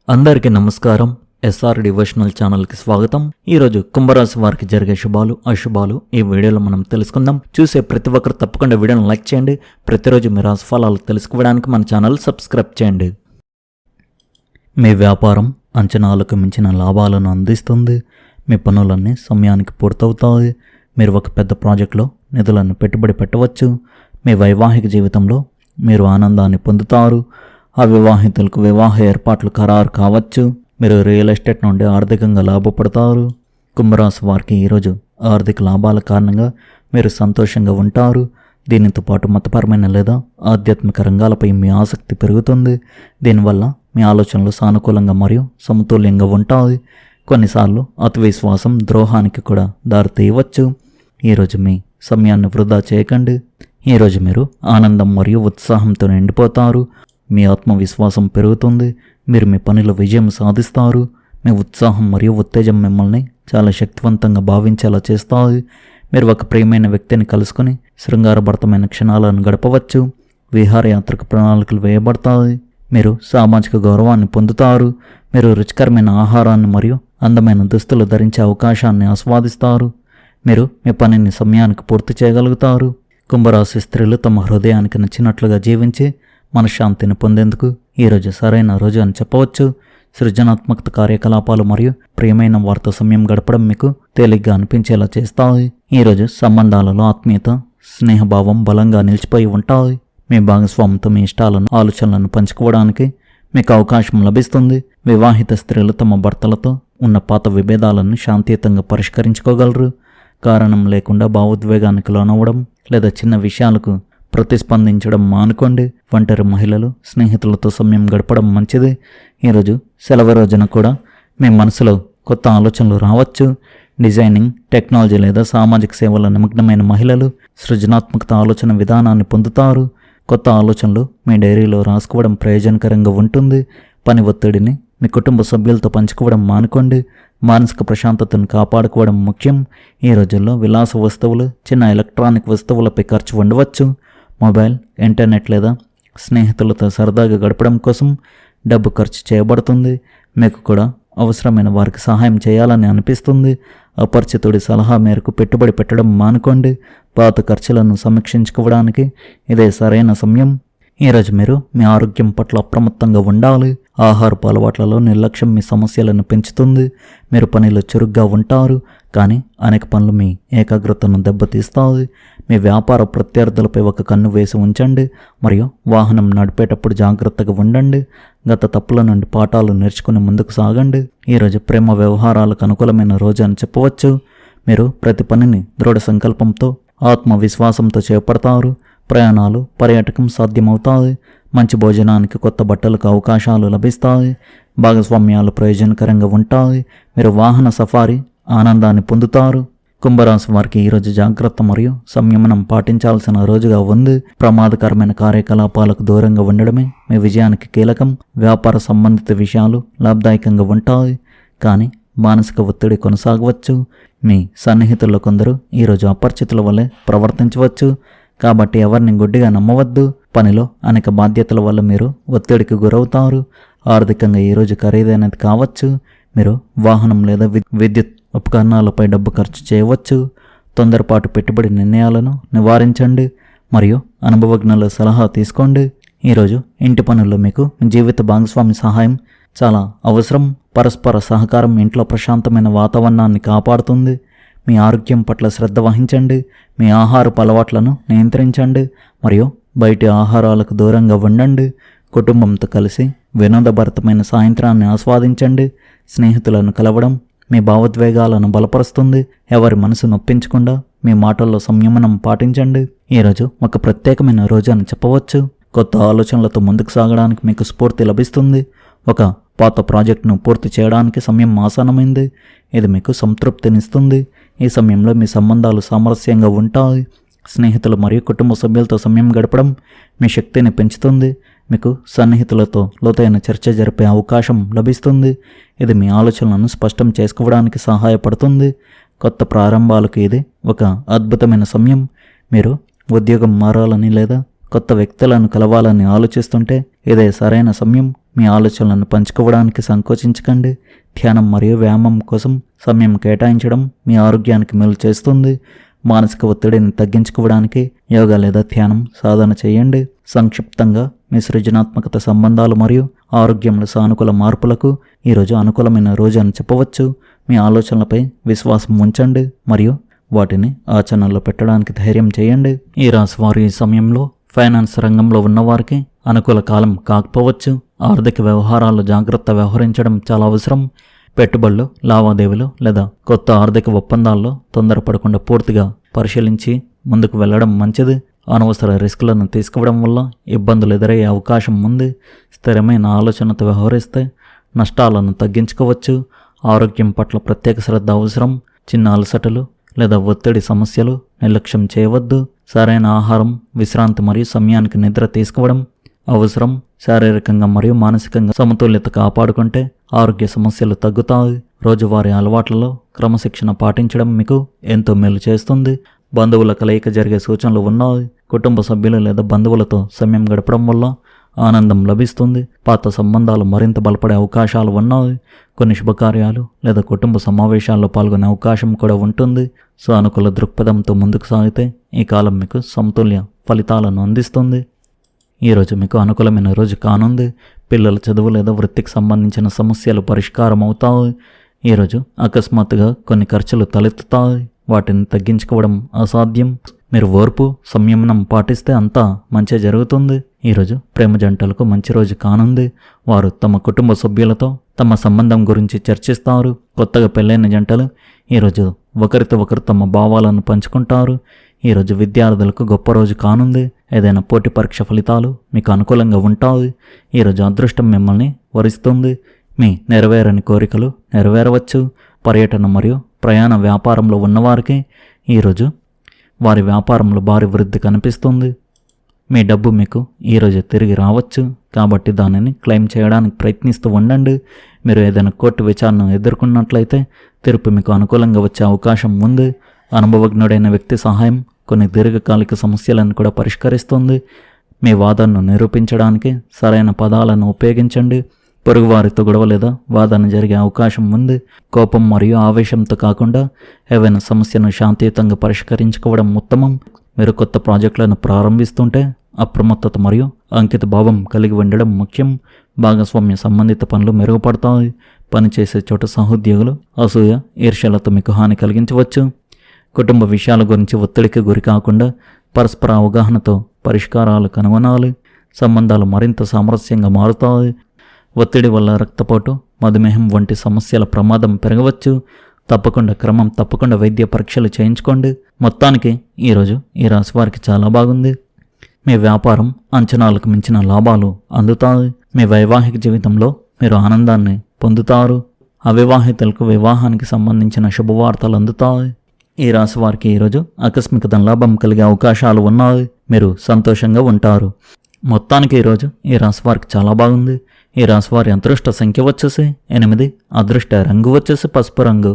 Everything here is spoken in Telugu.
అందరికీ నమస్కారం. ఎస్ఆర్ డివోషనల్ ఛానల్కి స్వాగతం. ఈరోజు కుంభరాశి వారికి జరిగే శుభాలు అశుభాలు ఈ వీడియోలో మనం తెలుసుకుందాం. చూసే ప్రతి ఒక్కరు తప్పకుండా వీడియోను లైక్ చేయండి. ప్రతిరోజు మీ రాశి ఫలాలు తెలుసుకోవడానికి మన ఛానల్ సబ్స్క్రైబ్ చేయండి. మీ వ్యాపారం అంచనాలకు మించిన లాభాలను అందిస్తుంది. మీ పనులన్నీ సమయానికి పూర్తవుతాయి. మీరు ఒక పెద్ద ప్రాజెక్టులో నిధులను పెట్టుబడి పెట్టవచ్చు. మీ వైవాహిక జీవితంలో మీరు ఆనందాన్ని పొందుతారు. అవివాహితులకు వివాహ ఏర్పాట్లు ఖరారు కావచ్చు. మీరు రియల్ ఎస్టేట్ నుండి ఆర్థికంగా లాభపడతారు. కుంభరాశి వారికి ఈరోజు ఆర్థిక లాభాల కారణంగా మీరు సంతోషంగా ఉంటారు. దీనితో పాటు మతపరమైన లేదా ఆధ్యాత్మిక రంగాలపై మీ ఆసక్తి పెరుగుతుంది. దీనివల్ల మీ ఆలోచనలు సానుకూలంగా మరియు సమతుల్యంగా ఉంటాయి. కొన్నిసార్లు అతివిశ్వాసం ద్రోహానికి కూడా దారితీయవచ్చు. ఈరోజు మీ సమయాన్ని వృధా చేయకండి. ఈరోజు మీరు ఆనందం మరియు ఉత్సాహంతో నిండిపోతారు. మీ ఆత్మవిశ్వాసం పెరుగుతుంది. మీరు మీ పనిలో విజయం సాధిస్తారు. మీ ఉత్సాహం మరియు ఉత్తేజం మిమ్మల్ని చాలా శక్తివంతంగా భావించేలా చేస్తాయి. మీరు ఒక ప్రియమైన వ్యక్తిని కలుసుకొని శృంగారభరితమైన క్షణాలను గడపవచ్చు. విహారయాత్రకు ప్రణాళికలు వేయబడతాయి. మీరు సామాజిక గౌరవాన్ని పొందుతారు. మీరు రుచికరమైన ఆహారాన్ని మరియు అందమైన దుస్తులు ధరించే అవకాశాన్ని ఆస్వాదిస్తారు. మీరు మీ పనిని సమయానికి పూర్తి చేయగలుగుతారు. కుంభరాశి స్త్రీలు తమ హృదయానికి నచ్చినట్లుగా జీవించి మనశ్శాంతిని పొందేందుకు ఈరోజు సరైన రోజు అని చెప్పవచ్చు. సృజనాత్మక కార్యకలాపాలు మరియు ప్రియమైన వారితో సమయం గడపడం మీకు తేలిగ్గా అనిపించేలా చేస్తాయి. ఈరోజు సంబంధాలలో ఆత్మీయత, స్నేహభావం బలంగా నిలిచిపోయి ఉంటాయి. మీ భాగస్వామితో మీ ఇష్టాలను ఆలోచనలను పంచుకోవడానికి మీకు అవకాశం లభిస్తుంది. వివాహిత స్త్రీలు తమ భర్తలతో ఉన్న పాత విభేదాలను శాంతియుతంగా పరిష్కరించుకోగలరు. కారణం లేకుండా భావోద్వేగానికి లోనవ్వడం లేదా చిన్న విషయాలకు ప్రతిస్పందించడం మానుకోండి. ఒంటరి మహిళలు స్నేహితులతో సమయం గడపడం మంచిది. ఈరోజు సెలవు రోజున కూడా మీ మనసులో కొత్త ఆలోచనలు రావచ్చు. డిజైనింగ్, టెక్నాలజీ లేదా సామాజిక సేవల నిమగ్నమైన మహిళలు సృజనాత్మక ఆలోచన విధానాన్ని పొందుతారు. కొత్త ఆలోచనలు మీ డైరీలో రాసుకోవడం ప్రయోజనకరంగా ఉంటుంది. పని ఒత్తిడిని మీ కుటుంబ సభ్యులతో పంచుకోవడం మానుకోండి. మానసిక ప్రశాంతతను కాపాడుకోవడం ముఖ్యం. ఈ రోజుల్లో విలాస వస్తువులు, చిన్న ఎలక్ట్రానిక్ వస్తువులపై ఖర్చు ఉండవచ్చు. మొబైల్, ఇంటర్నెట్ లేదా స్నేహితులతో సరదాగా గడపడం కోసం డబ్బు ఖర్చు చేయబడుతుంది. మీకు కూడా అవసరమైన వారికి సహాయం చేయాలని అనిపిస్తుంది. అపరిచితుడి సలహా మేరకు పెట్టుబడి పెట్టడం మానుకోండి. పాత ఖర్చులను సమీక్షించుకోవడానికి ఇదే సరైన సమయం. ఈరోజు మీరు మీ ఆరోగ్యం పట్ల అప్రమత్తంగా ఉండాలి. ఆహారపు అలవాట్లలో నిర్లక్ష్యం మీ సమస్యలను పెంచుతుంది. మీరు పనిలో చురుగ్గా ఉంటారు, కానీ అనేక పనులు మీ ఏకాగ్రతను దెబ్బతీస్తాయి. మీ వ్యాపార ప్రత్యర్థులపై ఒక కన్ను వేసి ఉంచండి మరియు వాహనం నడిపేటప్పుడు జాగ్రత్తగా ఉండండి. గత తప్పుల నుండి పాఠాలు నేర్చుకుని ముందుకు సాగండి. ఈరోజు ప్రేమ వ్యవహారాలకు అనుకూలమైన రోజు అని చెప్పవచ్చు. మీరు ప్రతి పనిని దృఢ సంకల్పంతో ఆత్మవిశ్వాసంతో చేపడతారు. ప్రయాణాలు, పర్యాటకం సాధ్యమవుతాయి. మంచి భోజనానికి, కొత్త బట్టలకు అవకాశాలు లభిస్తాయి. భాగస్వామ్యాలు ప్రయోజనకరంగా ఉంటాయి. మీరు వాహన సఫారీ ఆనందాన్ని పొందుతారు. కుంభరాశి వారికి ఈరోజు జాగ్రత్త మరియు సంయమనం పాటించాల్సిన రోజుగా ఉంది. ప్రమాదకరమైన కార్యకలాపాలకు దూరంగా ఉండడమే మీ విజయానికి కీలకం. వ్యాపార సంబంధిత విషయాలు లాభదాయకంగా ఉంటాయి, కానీ మానసిక ఒత్తిడి కొనసాగవచ్చు. మీ సన్నిహితుల్లో కొందరు ఈరోజు అపరిచితుల వల్లే ప్రవర్తించవచ్చు, కాబట్టి ఎవరిని గుడ్డిగా నమ్మవద్దు. పనిలో అనేక బాధ్యతల వల్ల మీరు ఒత్తిడికి గురవుతారు. ఆర్థికంగా ఈరోజు ఖరీదైనది కావచ్చు. మీరు వాహనం లేదా విద్యుత్ ఉపకరణాలపై డబ్బు ఖర్చు చేయవచ్చు. తొందరపాటు పెట్టుబడి నిర్ణయాలను నివారించండి మరియు అనుభవజ్ఞుల సలహా తీసుకోండి. ఈరోజు ఇంటి పనుల్లో మీకు జీవిత భాగస్వామి సహాయం చాలా అవసరం. పరస్పర సహకారం ఇంట్లో ప్రశాంతమైన వాతావరణాన్ని కాపాడుతుంది. మీ ఆరోగ్యం పట్ల శ్రద్ధ వహించండి. మీ ఆహారపు అలవాట్లను నియంత్రించండి మరియు బయటి ఆహారాలకు దూరంగా ఉండండి. కుటుంబంతో కలిసి వినోదభరితమైన సాయంత్రాన్ని ఆస్వాదించండి. స్నేహితులను కలవడం మీ భావోద్వేగాలను బలపరుస్తుంది. ఎవరి మనసు నొప్పించకుండా మీ మాటల్లో సంయమనం పాటించండి. ఈరోజు ఒక ప్రత్యేకమైన రోజు అని చెప్పవచ్చు. కొత్త ఆలోచనలతో ముందుకు సాగడానికి మీకు స్ఫూర్తి లభిస్తుంది. ఒక పాత ప్రాజెక్టును పూర్తి చేయడానికి సమయం ఆసన్నమైంది. ఇది మీకు సంతృప్తినిస్తుంది. ఈ సమయంలో మీ సంబంధాలు సామరస్యంగా ఉంటాయి. స్నేహితులు మరియు కుటుంబ సభ్యులతో సమయం గడపడం మీ శక్తిని పెంచుతుంది. మీకు సన్నిహితులతో లోతైన చర్చ జరిపే అవకాశం లభిస్తుంది. ఇది మీ ఆలోచనలను స్పష్టం చేసుకోవడానికి సహాయపడుతుంది. కొత్త ప్రారంభాలకు ఇది ఒక అద్భుతమైన సమయం. మీరు ఉద్యోగం మారాలని లేదా కొత్త వ్యక్తులను కలవాలని ఆలోచిస్తుంటే ఇదే సరైన సమయం. మీ ఆలోచనలను పంచుకోవడానికి సంకోచించకండి. ధ్యానం మరియు వ్యాయామం కోసం సమయం కేటాయించడం మీ ఆరోగ్యానికి మేలు చేస్తుంది. మానసిక ఒత్తిడిని తగ్గించుకోవడానికి యోగా లేదా ధ్యానం సాధన చేయండి. సంక్షిప్తంగా మీ సృజనాత్మకత, సంబంధాలు మరియు ఆరోగ్యంలో సానుకూల మార్పులకు ఈరోజు అనుకూలమైన రోజు అని చెప్పవచ్చు. మీ ఆలోచనలపై విశ్వాసం ఉంచండి మరియు వాటిని ఆచరణలో పెట్టడానికి ధైర్యం చేయండి. ఈ రాశి వారు ఈ సమయంలో ఫైనాన్స్ రంగంలో ఉన్నవారికి అనుకూల కాలం కాకపోవచ్చు. ఆర్థిక వ్యవహారాల్లో జాగ్రత్త వ్యవహరించడం చాలా అవసరం. పెట్టుబడులు, లావాదేవీలు లేదా కొత్త ఆర్థిక ఒప్పందాల్లో తొందరపడకుండా పూర్తిగా పరిశీలించి ముందుకు వెళ్ళడం మంచిది. అనవసర రిస్కులను తీసుకోవడం వల్ల ఇబ్బందులు ఎదురయ్యే అవకాశం ఉంది. స్థిరమైన ఆలోచనతో వ్యవహరిస్తే నష్టాలను తగ్గించుకోవచ్చు. ఆరోగ్యం పట్ల ప్రత్యేక శ్రద్ధ అవసరం. చిన్న అలసటలు లేదా ఒత్తిడి సమస్యలు నిర్లక్ష్యం చేయవద్దు. సరైన ఆహారం, విశ్రాంతి మరియు సమయానికి నిద్ర తీసుకోవడం అవసరం. శారీరకంగా మరియు మానసికంగా సమతుల్యత కాపాడుకుంటే ఆరోగ్య సమస్యలు తగ్గుతాయి. రోజువారీ అలవాట్లలో క్రమశిక్షణ పాటించడం మీకు ఎంతో మేలు చేస్తుంది. బంధువుల కలయిక జరిగే సూచనలు ఉన్నాయి. కుటుంబ సభ్యులు లేదా బంధువులతో సమయం గడపడం వల్ల ఆనందం లభిస్తుంది. పాత సంబంధాలు మరింత బలపడే అవకాశాలు ఉన్నాయి. కొన్ని శుభకార్యాలు లేదా కుటుంబ సమావేశాల్లో పాల్గొనే అవకాశం కూడా ఉంటుంది. సానుకూల దృక్పథంతో ముందుకు సాగితే ఈ కాలం మీకు సమతుల్య ఫలితాలను అందిస్తుంది. ఈరోజు మీకు అనుకూలమైన రోజు కానుంది. పిల్లల చదువు లేదా వృత్తికి సంబంధించిన సమస్యలు పరిష్కారం అవుతాయి. ఈరోజు అకస్మాత్తుగా కొన్ని ఖర్చులు తలెత్తుతాయి. వాటిని తగ్గించుకోవడం అసాధ్యం. మీరు ఓర్పు, సంయమనం పాటిస్తే అంతా మంచి జరుగుతుంది. ఈరోజు ప్రేమ జంటలకు మంచి రోజు కానుంది. వారు తమ కుటుంబ సభ్యులతో తమ సంబంధం గురించి చర్చిస్తారు. కొత్తగా పెళ్ళైన జంటలు ఈరోజు ఒకరితో ఒకరు తమ భావాలను పంచుకుంటారు. ఈరోజు విద్యార్థులకు గొప్ప రోజు కానుంది. ఏదైనా పోటీ పరీక్ష ఫలితాలు మీకు అనుకూలంగా ఉంటాయి. ఈరోజు అదృష్టం మిమ్మల్ని వరిస్తుంది. మీ నెరవేరని కోరికలు నెరవేరవచ్చు. పర్యటన మరియు ప్రయాణ వ్యాపారంలో ఉన్నవారికి ఈరోజు వారి వ్యాపారంలో భారీ వృద్ధి కనిపిస్తుంది. మీ డబ్బు మీకు ఈరోజు తిరిగి రావచ్చు, కాబట్టి దానిని క్లెయిమ్ చేయడానికి ప్రయత్నిస్తూ ఉండండి. మీరు ఏదైనా కోర్టు విచారణను ఎదుర్కొన్నట్లయితే తీర్పు మీకు అనుకూలంగా వచ్చే అవకాశం ఉంది. అనుభవజ్ఞుడైన వ్యక్తి సహాయం కొన్ని దీర్ఘకాలిక సమస్యలను కూడా పరిష్కరిస్తుంది. మీ వాదనను నిరూపించడానికి సరైన పదాలను ఉపయోగించండి. పొరుగువారితో గొడవ లేదా వాదన జరిగే అవకాశం ఉంది. కోపం మరియు ఆవేశంతో కాకుండా ఏవైనా సమస్యను శాంతియుతంగా పరిష్కరించుకోవడం ఉత్తమం. మీరు కొత్త ప్రాజెక్టులను ప్రారంభిస్తుంటే అప్రమత్తత మరియు అంకిత భావం కలిగి ఉండడం ముఖ్యం. భాగస్వామ్య సంబంధిత పనులు మెరుగుపడతాయి. పనిచేసే చోట సహోద్యోగులు అసూయ, ఈర్ష్యలతో మీకు హాని కలిగించవచ్చు. కుటుంబ విషయాల గురించి ఒత్తిడికి గురి కాకుండా పరస్పర అవగాహనతో పరిష్కారాలు కనుగొనాలి. సంబంధాలు మరింత సామరస్యంగా మారుతాయి. ఒత్తిడి వల్ల రక్తపోటు, మధుమేహం వంటి సమస్యల ప్రమాదం పెరగవచ్చు. తప్పకుండా వైద్య పరీక్షలు చేయించుకోండి. మొత్తానికి ఈరోజు ఈ రాశి వారికి చాలా బాగుంది. మీ వ్యాపారం అంచనాలకు మించిన లాభాలు అందుతాయి. మీ వైవాహిక జీవితంలో మీరు ఆనందాన్ని పొందుతారు. అవివాహితులకు వివాహానికి సంబంధించిన శుభవార్తలు అందుతాయి. ఈ రాశి వారికి ఈరోజు ఆకస్మిక ధనలాభం కలిగే అవకాశాలు ఉన్నాయి. మీరు సంతోషంగా ఉంటారు. మొత్తానికి ఈరోజు ఈ రాశి వారికి చాలా బాగుంది. ఈ రాశి వారి అదృష్ట సంఖ్య వచ్చేసి 8, అదృష్ట రంగు వచ్చేసి పసుపు రంగు.